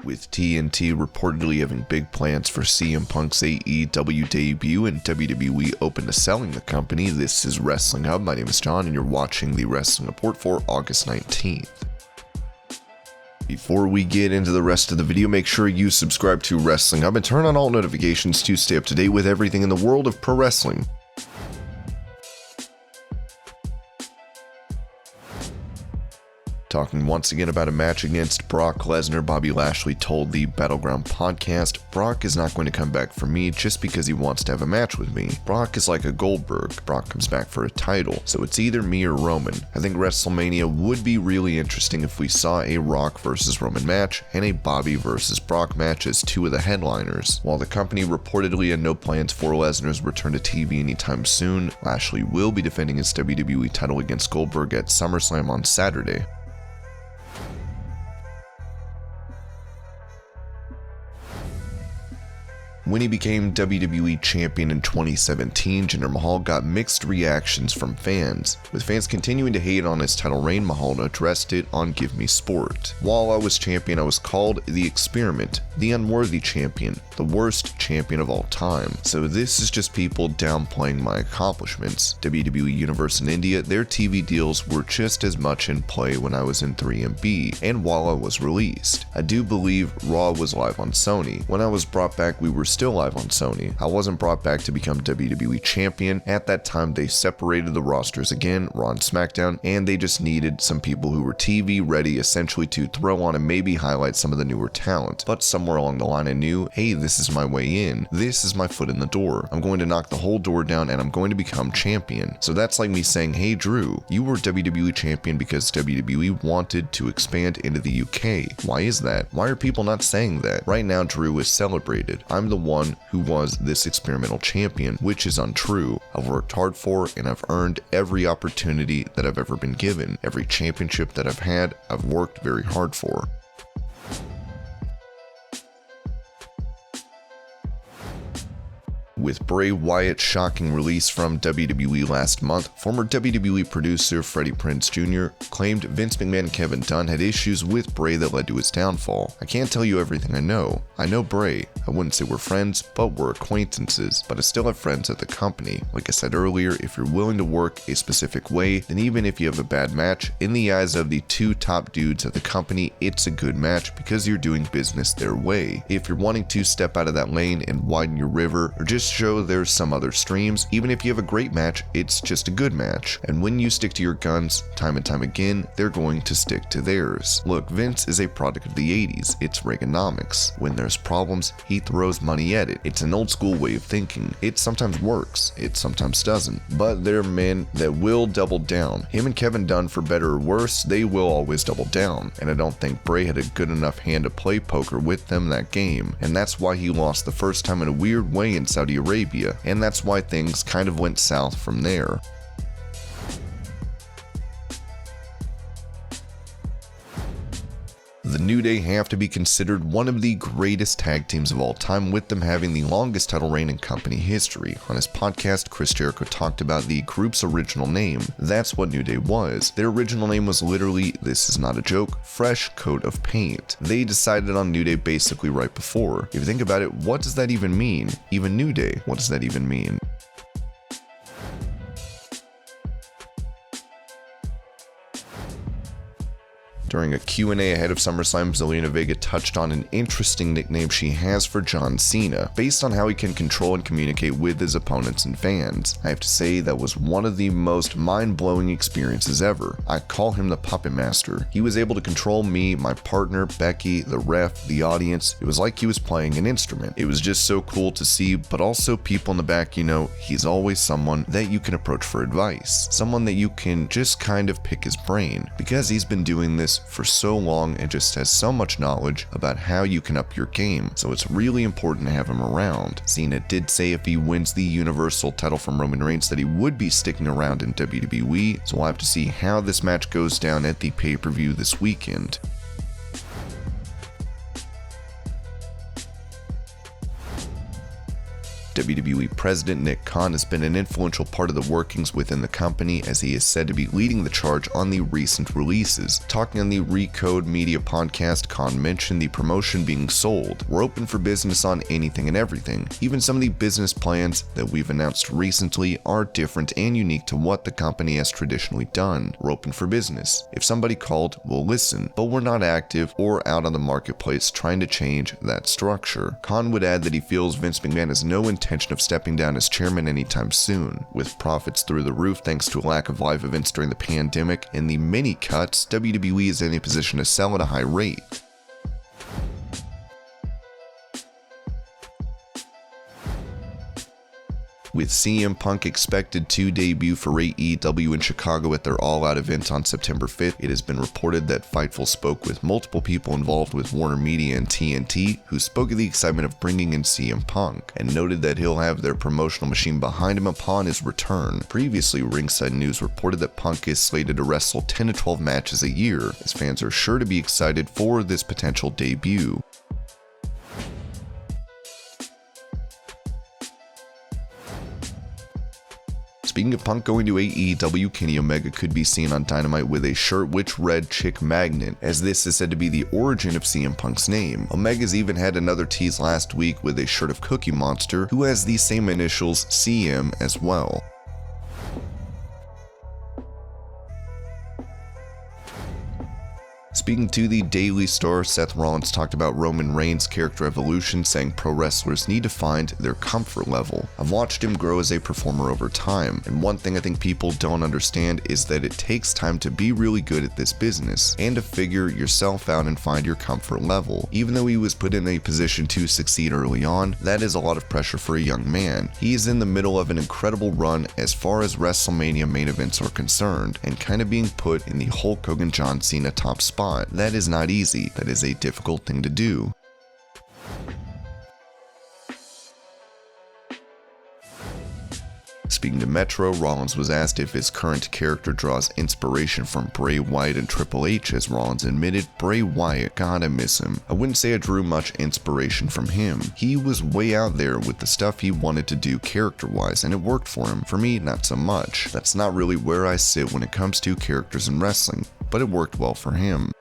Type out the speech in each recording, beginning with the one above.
With TNT reportedly having big plans for CM Punk's AEW debut and WWE open to selling the company, this is Wrestling Hub. My name is John and you're watching the Wrestling Report for August 19th. Before we get into the rest of the video, make sure you subscribe to Wrestling Hub and turn on all notifications to stay up to date with everything in the world of pro wrestling. Talking once again about a match against Brock Lesnar, Bobby Lashley told the Battleground podcast, "Brock is not going to come back for me just because he wants to have a match with me. Brock is like a Goldberg. Brock comes back for a title, so it's either me or Roman. I think WrestleMania would be really interesting if we saw a Rock versus Roman match and a Bobby versus Brock match as two of the headliners." While the company reportedly had no plans for Lesnar's return to TV anytime soon, Lashley will be defending his WWE title against Goldberg at SummerSlam on Saturday. When he became WWE Champion in 2017, Jinder Mahal got mixed reactions from fans, with fans continuing to hate on his title reign. Mahal addressed it on Give Me Sport. "While I was champion, I was called the experiment, the unworthy champion, the worst champion of all time. So this is just people downplaying my accomplishments. WWE Universe in India, their TV deals were just as much in play when I was in 3MB, and while I was released. I do believe Raw was live on Sony. When I was brought back, we were still live on Sony. I wasn't brought back to become WWE Champion. At that time, they separated the rosters again, Raw and SmackDown, and they just needed some people who were TV ready essentially to throw on and maybe highlight some of the newer talent. But somewhere along the line I knew, hey, this is my way in. This is my foot in the door. I'm going to knock the whole door down and I'm going to become champion." So that's like me saying, hey Drew, you were WWE Champion because WWE wanted to expand into the UK. Why is that? Why are people not saying that? Right now, Drew is celebrated. I'm the one who was this experimental champion, which is untrue. I've worked hard for and I've earned every opportunity that I've ever been given. Every championship that I've had, I've worked very hard for. With Bray Wyatt's shocking release from WWE last month, former WWE producer Freddie Prinze Jr. claimed Vince McMahon and Kevin Dunn had issues with Bray that led to his downfall. "I can't tell you everything I know. I know Bray. I wouldn't say we're friends, but we're acquaintances. But I still have friends at the company. Like I said earlier, if you're willing to work a specific way, then even if you have a bad match, in the eyes of the two top dudes at the company, it's a good match because you're doing business their way. If you're wanting to step out of that lane and widen your river, or just show there's some other streams, even if you have a great match, it's just a good match. And when you stick to your guns time and time again, they're going to stick to theirs. Look, Vince is a product of the 80s. It's Reaganomics. When there's problems, he throws money at it. It's an old school way of thinking. It sometimes works, it sometimes doesn't. But there are men that will double down. Him and Kevin Dunn, for better or worse, they will always double down. And I don't think Bray had a good enough hand to play poker with them that game. And that's why he lost the first time in a weird way in Saudi Arabia, and that's why things kind of went south from there. The New Day have to be considered one of the greatest tag teams of all time, with them having the longest title reign in company history. On his podcast, Chris Jericho talked about the group's original name. That's what New Day was. Their original name was literally, this is not a joke, Fresh Coat of Paint. They decided on New Day basically right before. If you think about it, what does that even mean? Even New Day, what does that even mean? During a Q&A ahead of SummerSlam, Zelina Vega touched on an interesting nickname she has for John Cena, based on how he can control and communicate with his opponents and fans. I have to say that was one of the most mind-blowing experiences ever. I call him the Puppet Master. He was able to control me, my partner, Becky, the ref, the audience. It was like he was playing an instrument. It was just so cool to see, but also people in the back, you know, he's always someone that you can approach for advice. Someone that you can just kind of pick his brain, because he's been doing this for so long and just has so much knowledge about how you can up your game, so it's really important to have him around. Cena did say if he wins the Universal title from Roman Reigns that he would be sticking around in WWE, so we'll have to see how this match goes down at the pay-per-view this weekend. WWE President Nick Khan has been an influential part of the workings within the company, as he is said to be leading the charge on the recent releases. Talking on the Recode Media podcast, Khan mentioned the promotion being sold. We're open for business on anything and everything. Even some of the business plans that we've announced recently are different and unique to what the company has traditionally done. We're open for business. If somebody called, we'll listen, but we're not active or out on the marketplace trying to change that structure. Khan would add that he feels Vince McMahon has no intention of stepping down as chairman anytime soon. With profits through the roof thanks to a lack of live events during the pandemic and the many cuts, WWE is in a position to sell at a high rate. With CM Punk expected to debut for AEW in Chicago at their All Out event on September 5th, it has been reported that Fightful spoke with multiple people involved with Warner Media and TNT, who spoke of the excitement of bringing in CM Punk, and noted that he'll have their promotional machine behind him upon his return. Previously, Ringside News reported that Punk is slated to wrestle 10 to 12 matches a year, as fans are sure to be excited for this potential debut. Speaking of Punk going to AEW, Kenny Omega could be seen on Dynamite with a shirt which read Chick Magnet, as this is said to be the origin of CM Punk's name. Omega's even had another tease last week with a shirt of Cookie Monster, who has the same initials, CM, as well. Speaking to the Daily Star, Seth Rollins talked about Roman Reigns' character evolution, saying pro wrestlers need to find their comfort level. I've watched him grow as a performer over time, and one thing I think people don't understand is that it takes time to be really good at this business, and to figure yourself out and find your comfort level. Even though he was put in a position to succeed early on, that is a lot of pressure for a young man. He is in the middle of an incredible run as far as WrestleMania main events are concerned, and kind of being put in the Hulk Hogan John Cena top spot. That is not easy. That is a difficult thing to do. Speaking to Metro, Rollins was asked if his current character draws inspiration from Bray Wyatt and Triple H, as Rollins admitted, Bray Wyatt, gotta miss him. I wouldn't say I drew much inspiration from him. He was way out there with the stuff he wanted to do character-wise, and it worked for him. For me, not so much. That's not really where I sit when it comes to characters in wrestling, but it worked well for him.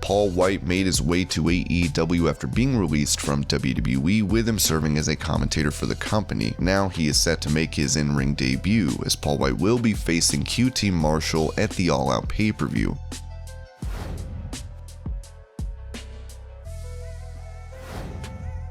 Paul Wight made his way to AEW after being released from WWE, with him serving as a commentator for the company. Now he is set to make his in-ring debut, as Paul Wight will be facing QT Marshall at the All Out pay-per-view.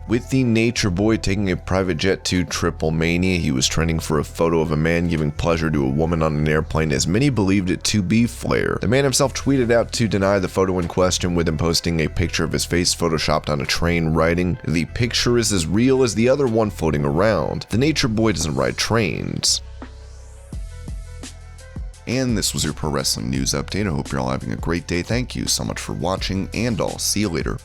With the Nature Boy taking a private jet to Triple Mania, he was trending for a photo of a man giving pleasure to a woman on an airplane, as many believed it to be Flair. The man himself tweeted out to deny the photo in question, with him posting a picture of his face photoshopped on a train, writing, "The picture is as real as the other one floating around. The Nature Boy doesn't ride trains." And this was your Pro Wrestling News Update. I hope you're all having a great day. Thank you so much for watching, and I'll see you later.